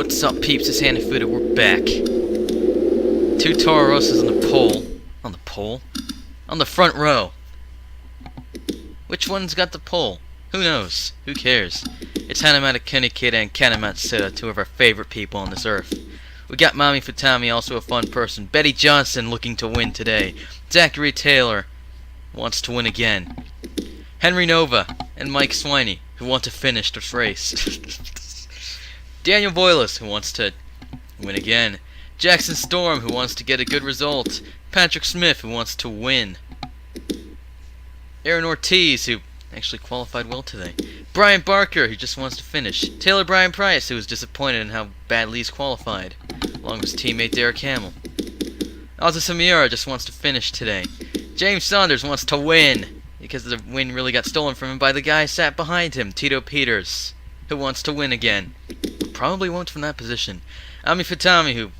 What's up, peeps? It's Handy Fooder. We're back. Two Toro Rosas on the pole. On the pole? On the front row. Which one's got the pole? Who knows? Who cares? It's Hanamata Kunikida and Kanamatsuda, two of our favorite people on this earth. We got Mami Futami, also a fun person. Betty Johnson looking to win today. Zachary Taylor wants to win again. Henry Nova and Mike Swiney, who want to finish this race. Daniel Boyles, who wants to win again. Jackson Storm, who wants to get a good result. Patrick Smith, who wants to win. Aaron Ortiz, who actually qualified well today. Brian Barker, who just wants to finish. Taylor Brian Price, who was disappointed in how badly he's qualified, along with his teammate Derek Hamill. Alta Samira just wants to finish today. James Saunders wants to win, because the win really got stolen from him by the guy who sat behind him, Tito Peters, who wants to win again. Probably won't from that position. Ami Futami, who...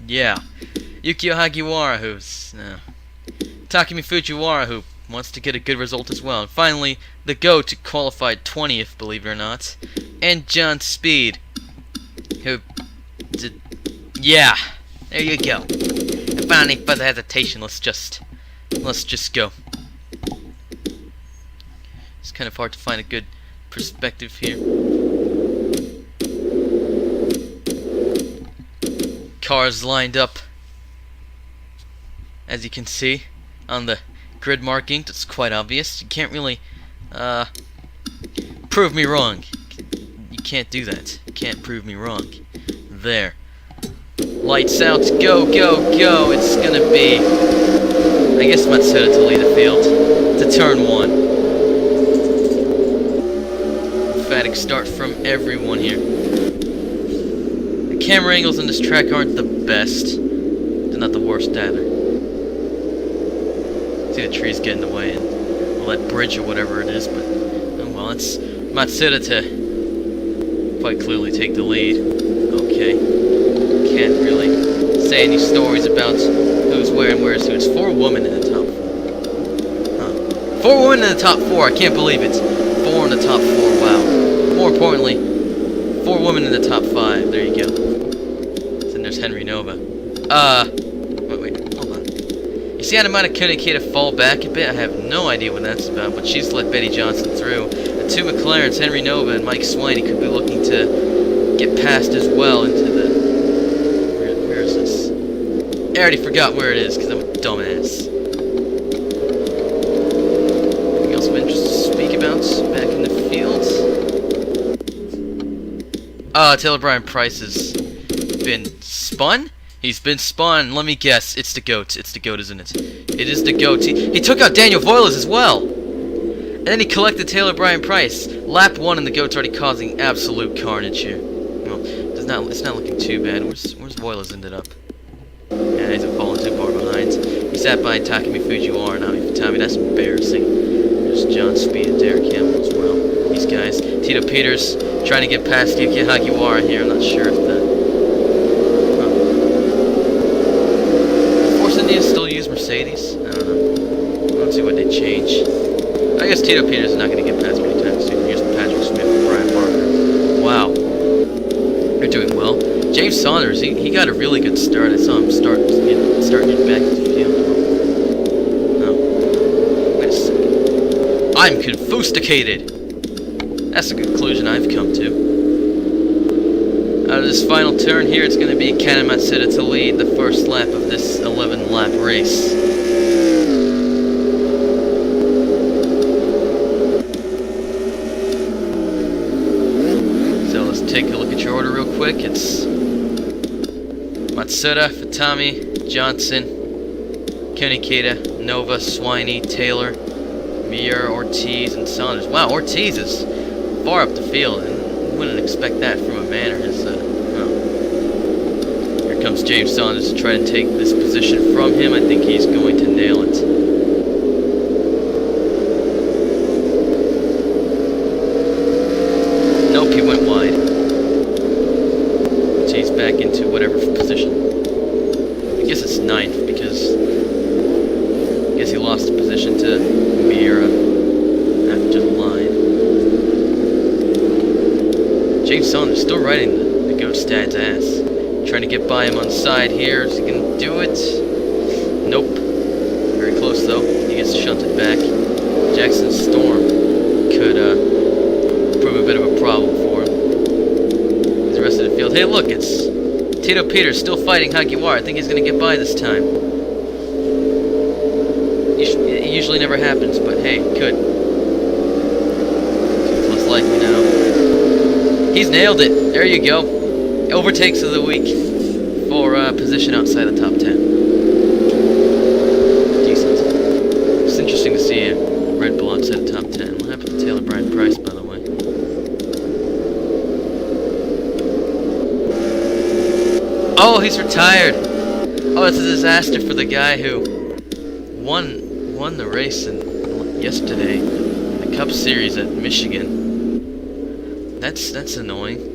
yeah. Yukio Hagiwara, who's... Takumi Fujiwara, who wants to get a good result as well. And finally, the GOAT, qualified 20th, believe it or not. And John Speed, who... yeah. There you go. And finally, further hesitation, let's just go. It's kind of hard to find a good perspective here. Cars lined up, as you can see, on the grid marking. It's quite obvious. You can't really prove me wrong. You can't do that. You can't prove me wrong. There. Lights out. Go, go, go. It's gonna be, I guess, Matsuda to lead the field to turn 1. Emphatic start from everyone here. The camera angles on this track aren't the best. They're not the worst either. See the trees get in the way and well, that bridge or whatever it is, but oh well, it's Matsuda to quite clearly take the lead. Okay. Can't really say any stories about who's where and where's who. It's 4 women in the top 4. Huh. 4 women in the top 4, I can't believe it. 4 in the top 4, wow. More importantly, 4 women in the top 5. There you go. Then there's Henry Nova. Wait, hold on. You see Hanamata Kunikida fall back a bit? I have no idea what that's about, but she's let Betty Johnson through. The 2 McLarens, Henry Nova and Mike Swiney, could be looking to get past as well into the... Where is this? I already forgot where it is, because I'm a dumbass. Anything else of interest to speak about back in the field? Taylor Brian Price has been spun? He's been spun. Let me guess. It's the GOAT. It's the GOAT, isn't it? It is the GOAT. He took out Daniel Voiles as well. And then he collected Taylor Brian Price. Lap 1 and the GOAT's already causing absolute carnage here. Well, it's not looking too bad. Where's Voiles ended up? Yeah, he's fallen too far behind. He sat by Takumi Fujiwara and Ami Futami. That's embarrassing. There's John Speed and Derek Hamill as well. These guys. Tito Peters trying to get past Yukio Hagiwara here. I'm not sure if the... still use Mercedes? I don't know. Let's see what they change. I guess Tito Peters is not going to get past me anytime soon. Here's Patrick Smith and Brian Barker. Wow. They're doing well. James Saunders, he got a really good start. I saw him starting to get back to the field. Oh. Wait a second. I'm confusticated. That's the conclusion I've come to. Out of this final turn here, it's going to be Kanamatsuda to lead the first lap of this 11-lap race. So let's take a look at your order real quick. It's Matsuda, Futami, Johnson, Kunikida, Nova, Swiney, Taylor, Mir, Ortiz, and Saunders. Wow, Ortiz is far up the field. Wouldn't expect that from a man or his, well. Here comes James Saunders to try to take this position from him. I think he's going to nail it. Nope, he went wide. So he's back into whatever position. I guess it's 9th, because I guess he lost the position to Mira after the line. James Saunders still riding the Goat's dad's ass. Trying to get by him on the side here. Is he gonna do it? Nope. Very close though. He gets shunted back. Jackson's Storm could prove a bit of a problem for him. He's the rest of the field. Hey, look, it's Tito Peters still fighting Hagiwara. I think he's gonna get by this time. It usually never happens, but hey, could. Seems less likely now. He's nailed it. There you go. Overtakes of the week for position outside the top 10. Decent. It's interesting to see a Red Bull outside the top 10. What happened to Taylor Brian Price, by the way? Oh, he's retired. Oh, it's a disaster for the guy who won the race yesterday in the Cup Series at Michigan. That's annoying.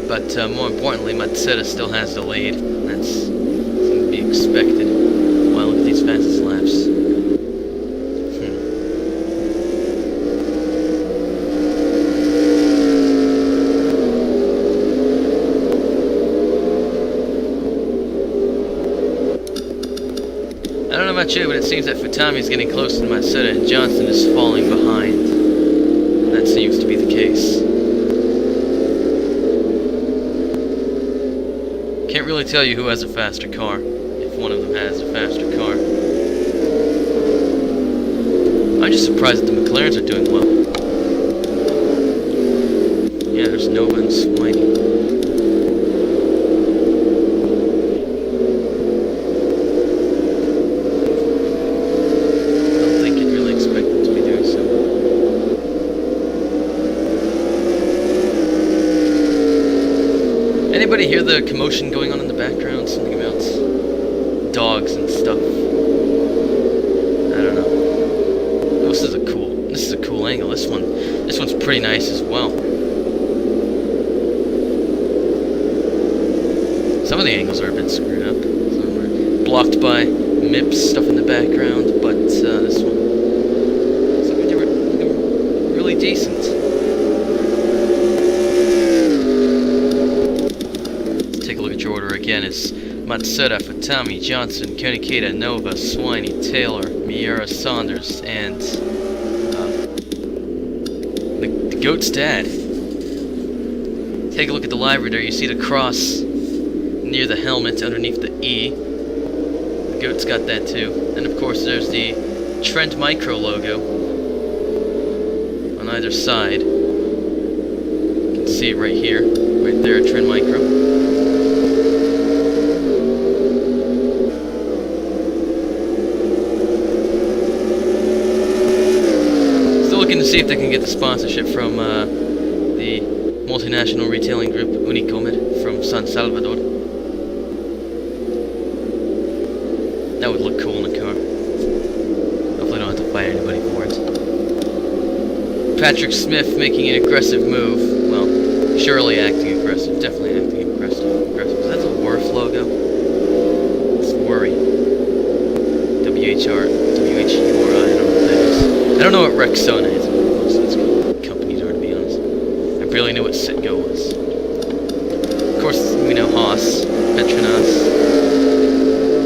But more importantly, Matsuda still has the lead. That's to be expected. Wow, look at these fastest laps. I don't know about you, but it seems that Futami's getting close to Matsuda and Johnson is falling behind. That seems to be the case. Can't really tell you who has a faster car, if one of them has a faster car. I'm just surprised that the McLarens are doing well. Yeah, there's Nova and Swiney. Don't think you'd really expect them to be doing so. Anybody hear the commotion going on in the background? Something about dogs and stuff. I don't know. Oh, this is a cool angle. This one's pretty nice as well. Some of the angles are a bit screwed up. Some are blocked by MIPS stuff in the background, but this one looks like they were really decent. Again, it's Matsuda, Futami, Johnson, Konikita, Nova, Swiney, Taylor, Miura, Saunders, and the Goat's dad. Take a look at the livery there. You see the cross near the helmet underneath the E. The Goat's got that too. And of course there's the Trend Micro logo on either side. You can see it right here. Right there, Trend Micro. To see if they can get the sponsorship from the multinational retailing group Unicomed from San Salvador. That would look cool in a car. Hopefully I don't have to fight anybody for it. Patrick Smith making an aggressive move. Well, surely acting aggressive. Definitely acting aggressive. That's a Worth logo. It's Worry. WHR, WHURI, I don't know what that is. I don't know what Rexona is. Most of these companies are, to be honest. I barely knew what Citgo was. Of course, we know Haas, Petronas.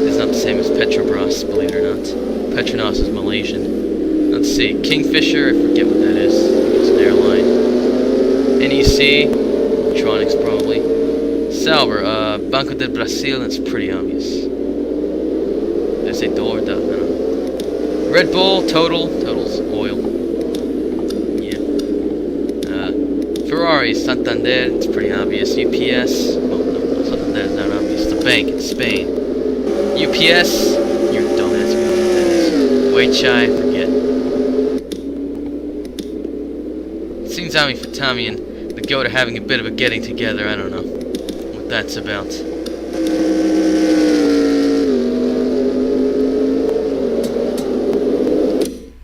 It's not the same as Petrobras, believe it or not. Petronas is Malaysian. Let's see, Kingfisher, I forget what that is. I think it's an airline. NEC, electronics probably. Sauber, Banco del Brasil, that's pretty obvious. Did I say Dol or Duh? I don't know. Red Bull, Total's oil. Yeah. Ferrari, Santander, it's pretty obvious. UPS, well, no, Santander is not obvious. It's a bank in Spain. UPS, you don't ask me what that is. Weichai, forget. Seems Ami Futami and the Goat are having a bit of a getting together. I don't know what that's about.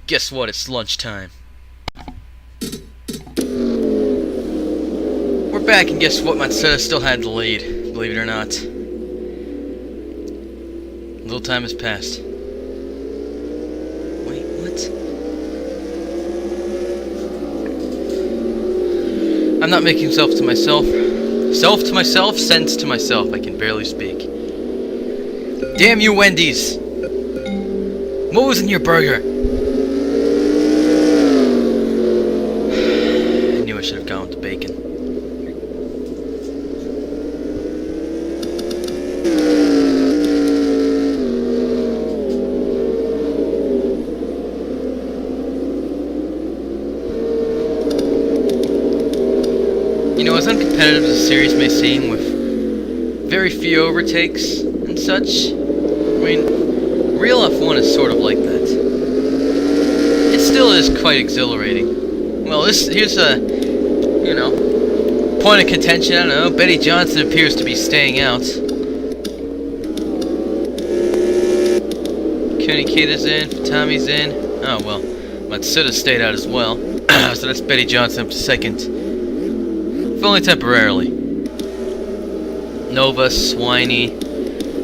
Guess what? It's lunchtime. We're back, and guess what? Matsuda still had the lead, believe it or not. A little time has passed. Wait, what? I'm not making self to myself. Self to myself, sense to myself. I can barely speak. Damn you, Wendy's! What was in your burger? I knew I should have gone with the bacon. You know, as uncompetitive as the series may seem, with very few overtakes and such, I mean, real F1 is sort of like that. It still is quite exhilarating. Well, here's a, you know, point of contention. I don't know. Betty Johnson appears to be staying out. Koenigkeita's in. Tommy's in. Oh well, Matsuda stayed out as well. So that's Betty Johnson up to second. If only temporarily. Nova, Swiney,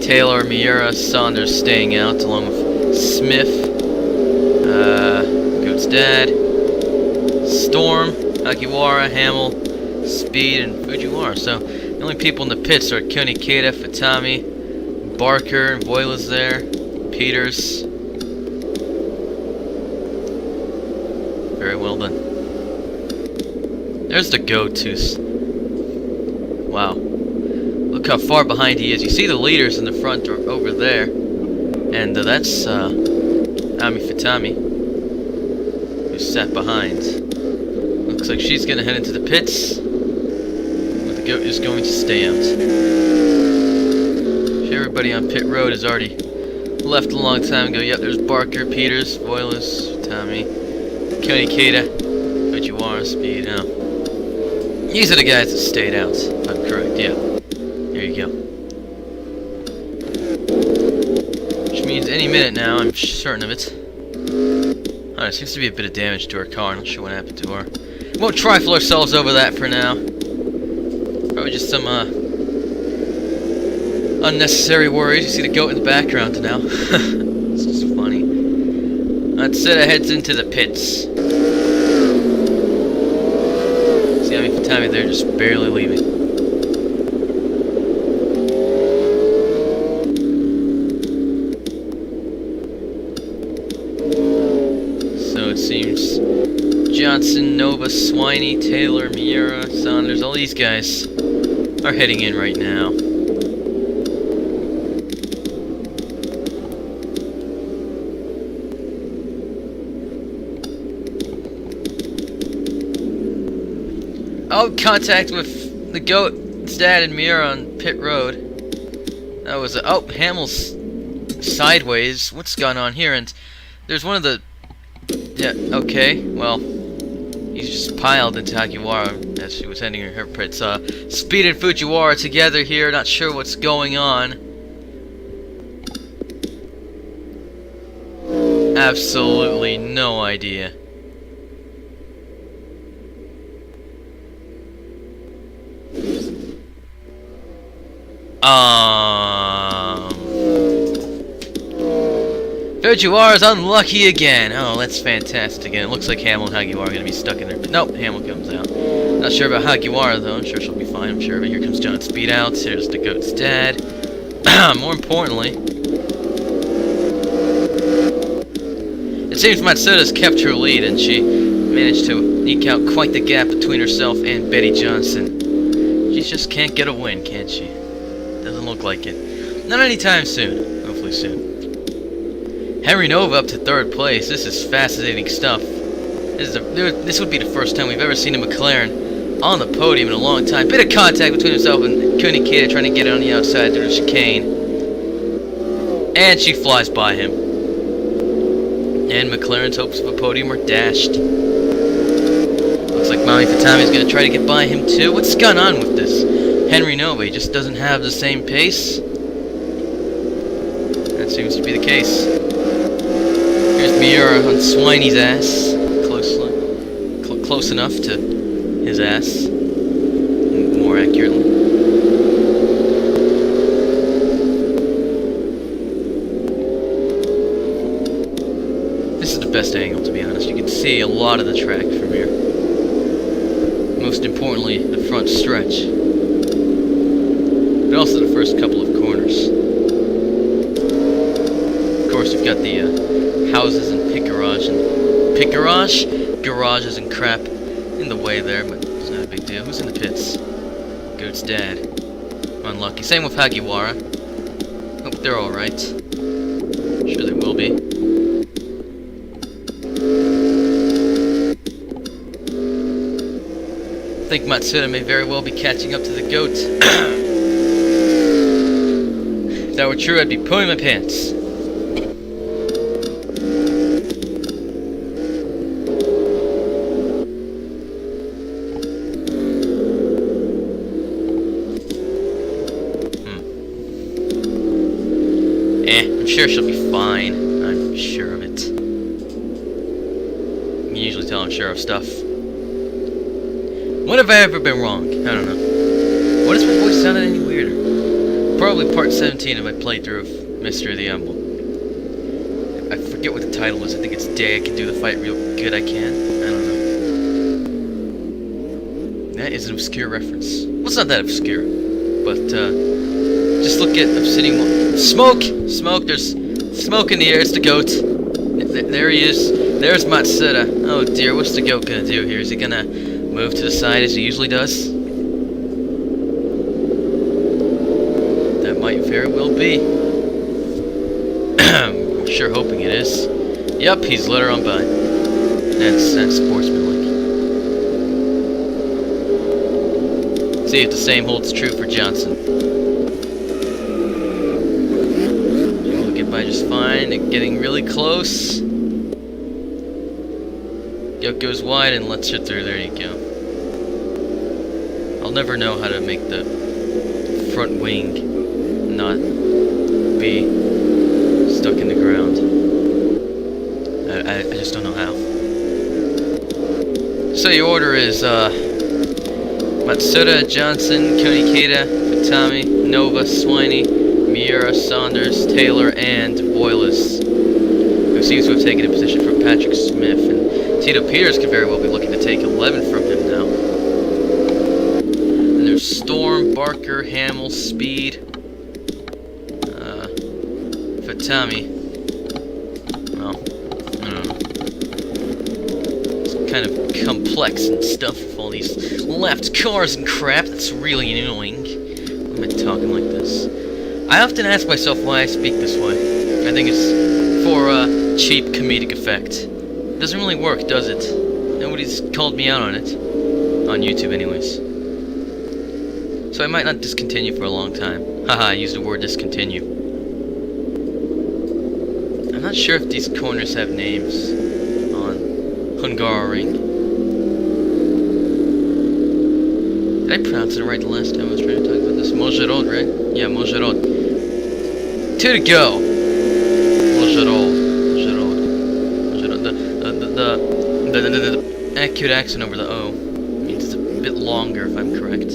Taylor, Miura, Saunders staying out, along with Smith, Goat's dad, Storm, Hagiwara, Hamill, Speed, and Fujiwara. So the only people in the pits are Koenigkeita, Fatami, Barker, and Voila's there, Peters. Very well done. There's the go-tos. Wow. Look how far behind he is. You see the leaders in the front are over there. And that's Ami Fatami, who's sat behind. Looks like she's going to head into the pits. But the goat is going to stay out. Everybody on pit road has already left a long time ago. Yep, there's Barker, Peters, Voiles, Fatami, Koenigkeita, Fujiwara, Speed. Oh. These are the guys that stayed out, if I'm correct, yeah. There you go. Which means any minute now, I'm certain of it. Oh, there seems to be a bit of damage to her car. I'm not sure what happened to her. We won't trifle ourselves over that for now. Probably just some, unnecessary worries. You see the goat in the background now. It's just funny. Matsuda heads into the pits. See how many Fatami they're just barely leaving. It seems Johnson, Nova, Swiney, Taylor, Miura, Saunders, all these guys are heading in right now. Oh, contact with the goat's dad and Miura on pit road. That was oh, Hamill's sideways. What's gone on here? And there's one of the yeah, okay, well, he's just piled into Hagiwara as she was heading her pits. Speed and Fujiwara together here, not sure what's going on. Absolutely no idea. Fujiwara's unlucky again. Oh, that's fantastic. And it looks like Hamill and Hagiwara are going to be stuck in there. Nope, Hamill comes out. Not sure about Hagiwara, though. I'm sure she'll be fine, I'm sure. But here comes John Speed out. Here's the goat's dad. More importantly, it seems Matsuda's kept her lead, and she managed to eke out quite the gap between herself and Betty Johnson. She just can't get a win, can she? Doesn't look like it. Not anytime soon. Hopefully soon. Henry Nova up to third place. This is fascinating stuff. This would be the first time we've ever seen a McLaren on the podium in a long time. Bit of contact between himself and Koenigkeita trying to get it on the outside through the chicane. And she flies by him. And McLaren's hopes of a podium are dashed. Looks like Mami Fatami's going to try to get by him too. What's going on with this Henry Nova? He just doesn't have the same pace. That seems to be the case. Here's Miura on Swiney's ass, close enough to his ass, more accurately. This is the best angle, to be honest. You can see a lot of the track from here. most importantly, the front stretch. But also the first couple of corners. Of course, you've got the houses and garages and crap in the way there, but it's not a big deal. Who's in the pits? Goat's dad. Unlucky. Same with Hagiwara. Hope they're alright. Sure they will be. I think Matsuda may very well be catching up to the goat. If that were true, I'd be pulling my pants. I'm sure she'll be fine. I'm sure of it. I can usually tell I'm sure of stuff. When have I ever been wrong? I don't know. What does my voice sound any weirder? Probably part 17 of my playthrough of Mystery of the Emblem. I forget what the title is. I think it's Day I Can Do the Fight Real Good I Can. I don't know. That is an obscure reference. Well, it's not that obscure. But, just look at Obsidian... Smoke! Smoke! There's smoke in the air. It's the goat. There he is. There's Matsuda. Oh dear, what's the goat gonna do here? Is he gonna move to the side as he usually does? That might very well be. I'm sure hoping it is. Yep, he's let her on by. That's sportsmanlike. See if the same holds true for Johnson. We'll get by just fine. Getting really close. Goat goes wide and lets her through. There you go. I'll never know how to make the front wing not be stuck in the ground. I just don't know how. So your order is Matsuda, Johnson, Konikeda, Futami, Nova, Swiney, Miura, Saunders, Taylor, and Boyles, who seems to have taken a position from Patrick Smith, and Tito Peters could very well be looking to take 11 from him now. And there's Storm, Barker, Hamill, Speed, Futami. Well, I don't know. It's kind of complex and stuff with all these left cars and crap. That's really annoying. Why am I talking like this? I often ask myself why I speak this way. I think it's for cheap comedic effect. It doesn't really work, does it? Nobody's called me out on it. On YouTube, anyways. So I might not discontinue for a long time. Haha, I used the word discontinue. I'm not sure if these corners have names on Hungarian. Did I pronounce it right the last time I was trying to talk about this? Mozharod, right? Yeah, Mozharod. 2 to go! Mozharod. The acute accent over the O means it's a bit longer, if I'm correct.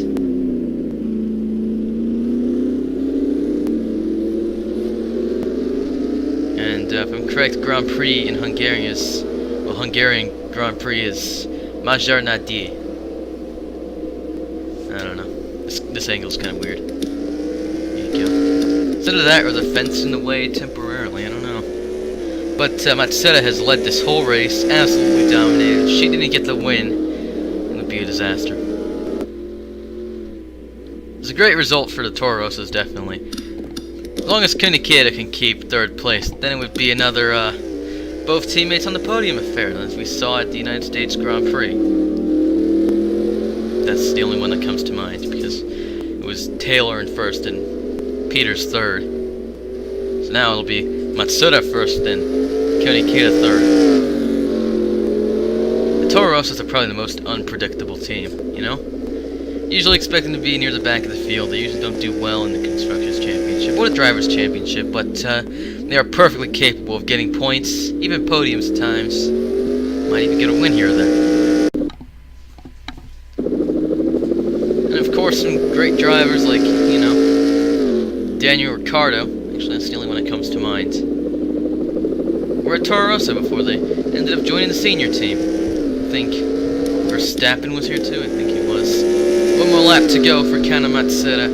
And if I'm correct, Grand Prix in Hungarian is... Well, Hungarian Grand Prix is Magyar Nadi. I don't know. This angle's kind of weird. There you go. It's either that or the fence in the way temporarily, I don't know. But Matsuda has led this whole race, absolutely dominated. If she didn't get the win, it would be a disaster. It's a great result for the Toro Rosas, definitely. As long as Kunikeda can keep 3rd place, then it would be another, both teammates on the podium affair, as we saw at the United States Grand Prix. That's the only one that comes to mind, because it was Taylor in 1st and Peters 3rd. So now it'll be Matsuda 1st and Konikeda 3rd. The Toro Rosas are probably the most unpredictable team, you know? Usually expect them to be near the back of the field. They usually don't do well in the Constructors' Championship or the Drivers' Championship, but they are perfectly capable of getting points, even podiums at times. Might even get a win here or there. And of course, some great drivers like, you know, Daniel Ricciardo. Actually, that's the only one that comes to mind. Were at Toro Rosso before they ended up joining the senior team. I think Verstappen was here too. I think he was. One more lap to go for Kana Matsuda.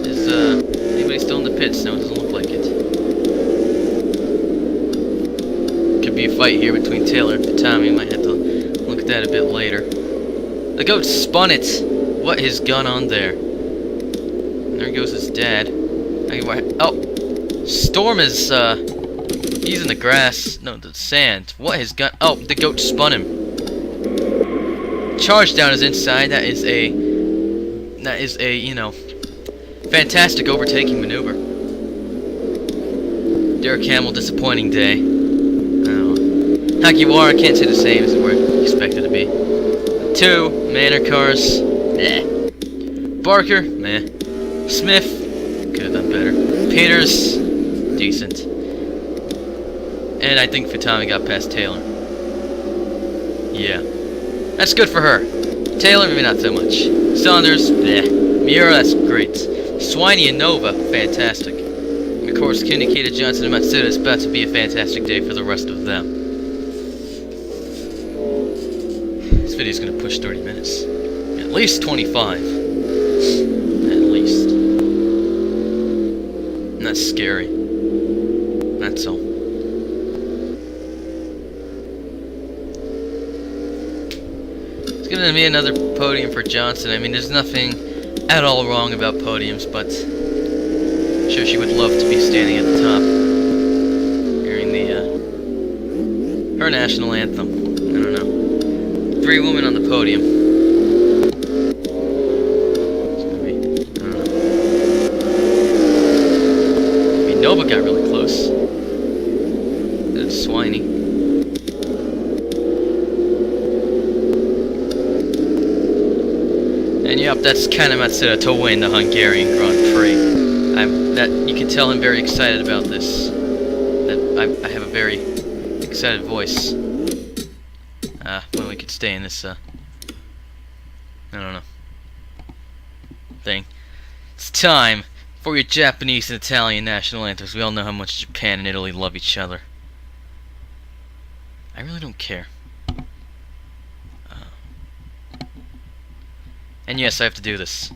Is anybody still in the pits? No, it doesn't look like it. Could be a fight here between Taylor and Fatami. Might have to look at that a bit later. The goat spun it. What has gone on there? And there goes his dad. Oh, Storm is he's in the grass. No, the sand. What has gone? Oh, the goat spun him. Charge down is inside. That is a you know, fantastic overtaking maneuver. Derek Hamill, disappointing day. Hagiwara can't say the same as we're expected to be. 2 Manor cars. Meh. Barker, meh. Smith, could have done better. Peters, decent. And I think Fatami got past Taylor. Yeah. That's good for her. Taylor, maybe not so much. Saunders, bleh. Miura, that's great. Swiney and Nova, fantastic. And of course, Kinikita, Johnson, and Matsuda is about to be a fantastic day for the rest of them. This video's gonna push 30 minutes. At least 25. At least. And that's scary. That's all. It's gonna be another podium for Johnson. I mean, there's nothing at all wrong about podiums, but I'm sure she would love to be standing at the top, hearing her national anthem. I don't know. 3 women on the podium. It's gonna be, I don't know. I mean, Nova got really close. That's Swiney. And yep, that's Kana Matsuda to win the Hungarian Grand Prix. You can tell I'm very excited about this. That I have a very excited voice. When we could stay in this, I don't know, thing. It's time for your Japanese and Italian national anthems. We all know how much Japan and Italy love each other. I really don't care. And yes, I have to do this.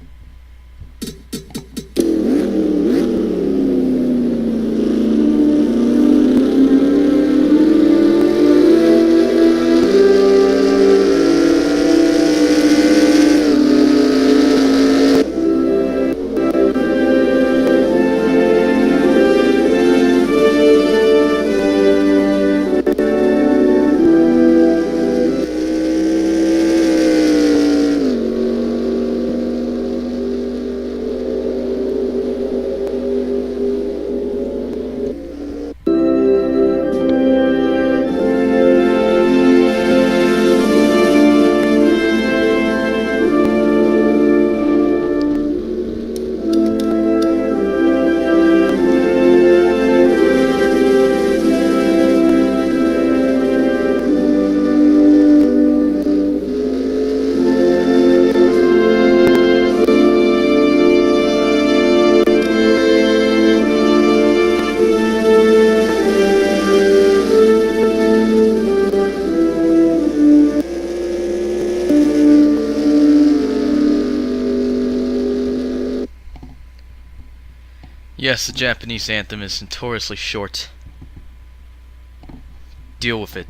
Yes, the Japanese anthem is notoriously short. Deal with it.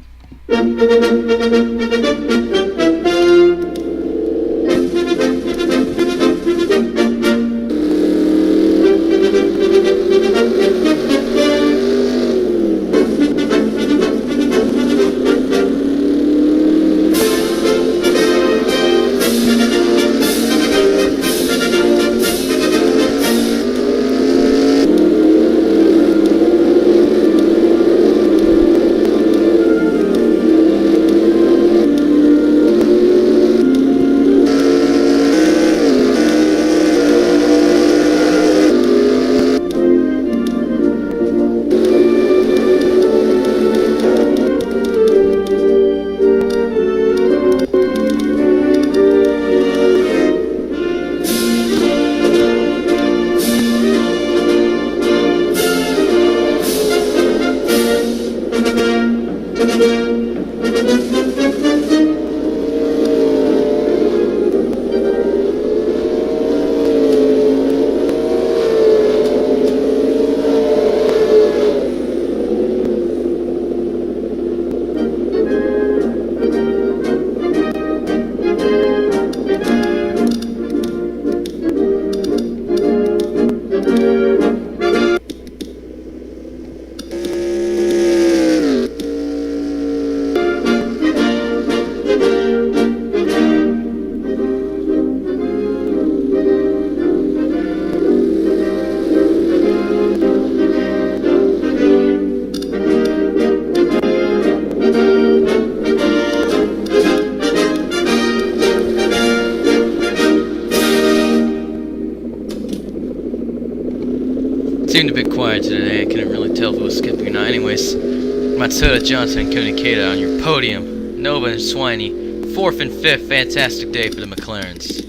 Seemed a bit quiet today. I couldn't really tell if it was skipping or not. Anyways, Matsuda, Johnson, and Konikeda on your podium. Nova and Swiney, 4th and 5th. Fantastic day for the McLarens.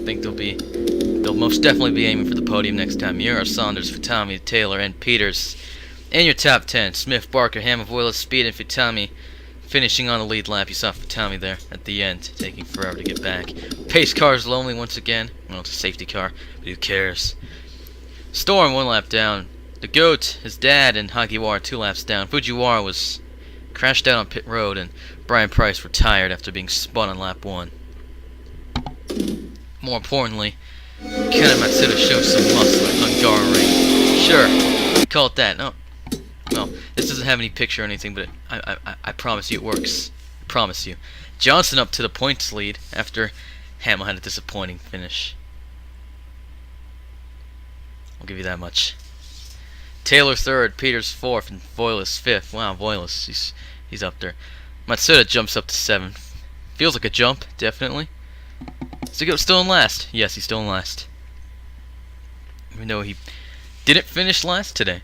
I think they'll most definitely be aiming for the podium next time. Miura, Saunders, Futami, Taylor, and Peters. In your top 10, Smith, Barker, Hammer, Voiles, Speed, and Futami. Finishing on the lead lap, you saw Futami there at the end, taking forever to get back. Pace car is lonely once again. Well, it's a safety car, but who cares? Storm 1 lap down. The GOAT, his dad, and Hagiwara 2 laps down. Fujiwara was crashed out on pit road, and Brian Price retired after being spun on lap 1. More importantly, Kena Matsuda shows some muscle at Hungarian. Sure, call it that. No, well, this doesn't have any picture or anything, but I promise you it works. I promise you. Johnson up to the points lead after Hamill had a disappointing finish. I'll give you that much. Taylor 3rd, Peters 4th, and Voiles 5th. Wow, Voiles, he's up there. Matsuda jumps up to 7th. Feels like a jump, definitely. Is he still in last? Yes, he's still in last. Even though he didn't finish last today.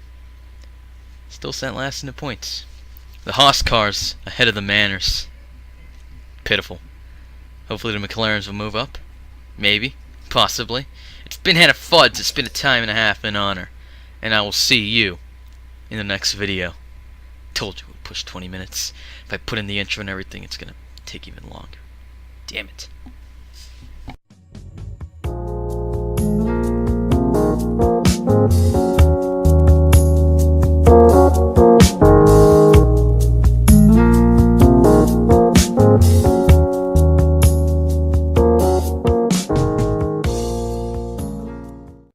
Still sat last in the points. The Haas cars ahead of the Manners. Pitiful. Hopefully the McLarens will move up. Maybe. Possibly. It's been Hannah Fuds. It's been a time and a half in honor. And I will see you in the next video. Told you it would push 20 minutes. If I put in the intro and everything, it's going to take even longer. Damn it.